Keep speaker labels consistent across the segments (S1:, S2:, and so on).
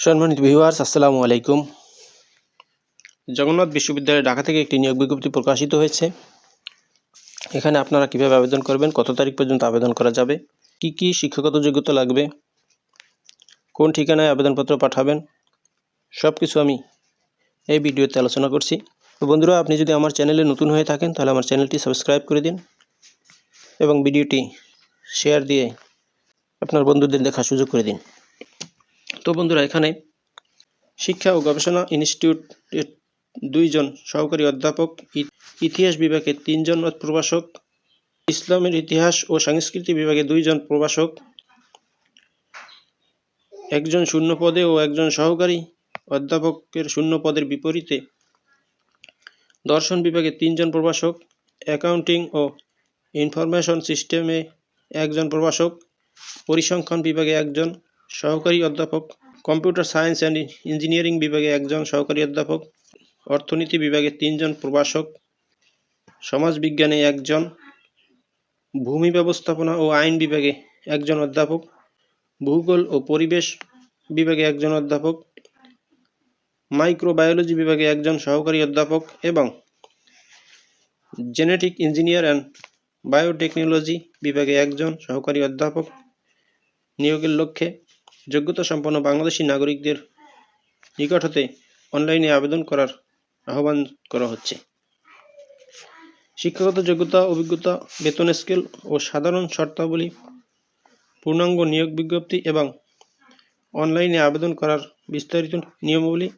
S1: সম্মানিত ভিউয়ার্স, আসসালামু আলাইকুম। জগন্নাথ বিশ্ববিদ্যালয় ঢাকা থেকে একটি নিয়োগ বিজ্ঞপ্তি প্রকাশিত হয়েছে। এখানে আপনারা কিভাবে আবেদন করবেন, কত তারিখ পর্যন্ত আবেদন করা যাবে, কি কি শিক্ষাগত যোগ্যতা লাগবে, কোন ঠিকানায় আবেদনপত্র পাঠাবেন, সব কিছু আমি এই ভিডিওতে আলোচনা করছি। তো বন্ধুরা, আপনি যদি আমার চ্যানেলে নতুন হয়ে থাকেন তাহলে আমার চ্যানেলটি সাবস্ক্রাইব করে দিন এবং ভিডিওটি শেয়ার দিয়ে আপনার বন্ধুদের দেখার সুযোগ করে দিন। তো বন্ধুরা, এখানে শিক্ষা ও গবেষণা ইনস্টিটিউটের 2 জন সহকারী অধ্যাপক, ইতিহাস বিভাগে 3 জন প্রভাষক, ইসলামের ইতিহাস ও সংস্কৃতি বিভাগে 2 জন প্রভাষক, 1 জন শূন্য পদে ও 1 জন সহকারী অধ্যাপকের শূন্য পদের বিপরীতে দর্শন বিভাগে 3 জন প্রভাষক, অ্যাকাউন্টিং ও ইনফরমেশন সিস্টেমে 1 জন প্রভাষক, পরিসংখ্যান বিভাগে 1 জন সহকারী অধ্যাপক, কম্পিউটার সায়েন্স অ্যান্ড ইঞ্জিনিয়ারিং বিভাগে 1 জন সহকারী অধ্যাপক, অর্থনীতি বিভাগে 3 জন প্রভাষক, সমাজবিজ্ঞানে 1 জন, ভূমি ব্যবস্থাপনা ও আইন বিভাগে 1 জন অধ্যাপক, ভূগোল ও পরিবেশ বিভাগে 1 জন অধ্যাপক, মাইক্রোবায়োলজি বিভাগে 1 জন সহকারী অধ্যাপক এবং জেনেটিক ইঞ্জিনিয়ার অ্যান্ড বায়োটেকনোলজি বিভাগে 1 জন সহকারী অধ্যাপক নিয়োগের লক্ষ্যে যোগ্যতা সম্পন্ন বাংলাদেশি নাগরিকদের নিকট হতে অনলাইনে আবেদন করার আহ্বান করা হচ্ছে। শিক্ষাগত যোগ্যতা, অভিজ্ঞতা, বেতন স্কেল ও সাধারণ শর্তাবলী, পূর্ণাঙ্গ নিয়োগ বিজ্ঞপ্তি এবং অনলাইনে আবেদন করার বিস্তারিত নিয়মাবলী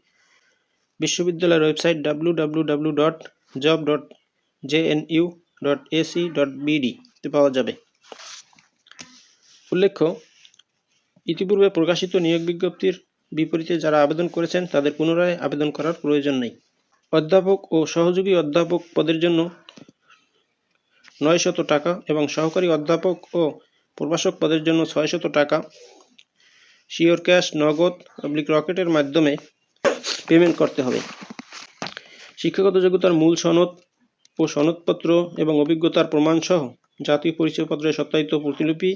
S1: বিশ্ববিদ্যালয়ের ওয়েবসাইট www.job.jnu.ac.bd তে পাওয়া যাবে। উল্লেখ্য, ইতিপূর্বে প্রকাশিত নিয়োগ বিজ্ঞপ্তির বিপরীতে যারা আবেদন করেছেন তাদের পুনরায় আবেদন করার প্রয়োজন নেই। অধ্যাপক ও সহযোগী অধ্যাপক পদের জন্য 900 টাকা এবং সহকারী অধ্যাপক ও প্রভাষক পদের জন্য 600 টাকা শিওর ক্যাশ, নগদ রকেটের মাধ্যমে পেমেন্ট করতে হবে। শিক্ষাগত যোগ্যতার মূল সনদ ও সনদপত্র এবং অভিজ্ঞতার প্রমাণ সহ জাতীয় পরিচয়পত্রের সত্যায়িত প্রতিলিপি,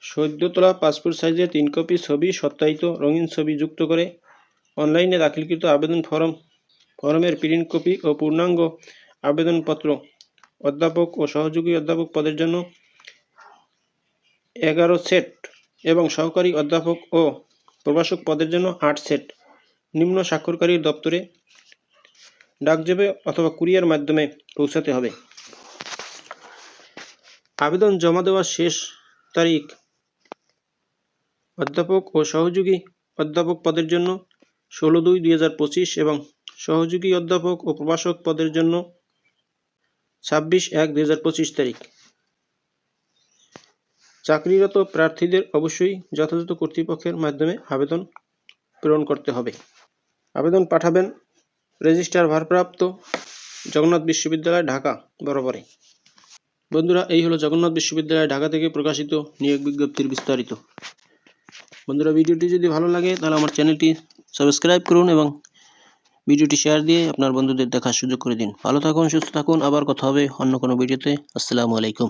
S1: সদ্য তোলা পাসপোর্ট সাইজের 3 কপি ছবি, সত্যায়িত রঙিন ছবি যুক্ত করে অনলাইনে দাখিলকৃত আবেদন ফরমের প্রিন্ট কপি ও পূর্ণাঙ্গ আবেদনপত্র অধ্যাপক ও সহযোগী অধ্যাপক পদের জন্য 11 সেট এবং সহকারী অধ্যাপক ও প্রভাষক পদের জন্য 8 সেট নিম্ন স্বাক্ষরকারীর দপ্তরে ডাকযোগে অথবা কুরিয়ার মাধ্যমে পৌঁছাতে হবে। আবেদন জমা দেওয়ার শেষ তারিখ অধ্যাপক ও সহযোগী অধ্যাপক পদের জন্য 16/2/2025 এবং সহযোগী অধ্যাপক ও প্রভাষক পদের জন্য 26/1/2025 তারিখ। চাকরিরত প্রার্থীদের অবশ্যই যথাযথ কর্তৃপক্ষের মাধ্যমে আবেদন প্রেরণ করতে হবে। আবেদন পাঠাবেন রেজিস্ট্রার ভারপ্রাপ্ত, জগন্নাথ বিশ্ববিদ্যালয়, ঢাকা বরাবরই। বন্ধুরা, এই হলো জগন্নাথ বিশ্ববিদ্যালয় ঢাকা থেকে প্রকাশিত নিয়োগ বিজ্ঞপ্তির বিস্তারিত। বন্ধুরা, ভিডিওটি যদি ভালো লাগে তাহলে আমার চ্যানেলটি সাবস্ক্রাইব করুন এবং ভিডিওটি শেয়ার দিয়ে আপনার বন্ধুদের দেখার সুযোগ করে দিন। ভালো থাকুন, সুস্থ থাকুন, আবার কথা হবে অন্য কোনো ভিডিওতে। আসসালামু আলাইকুম।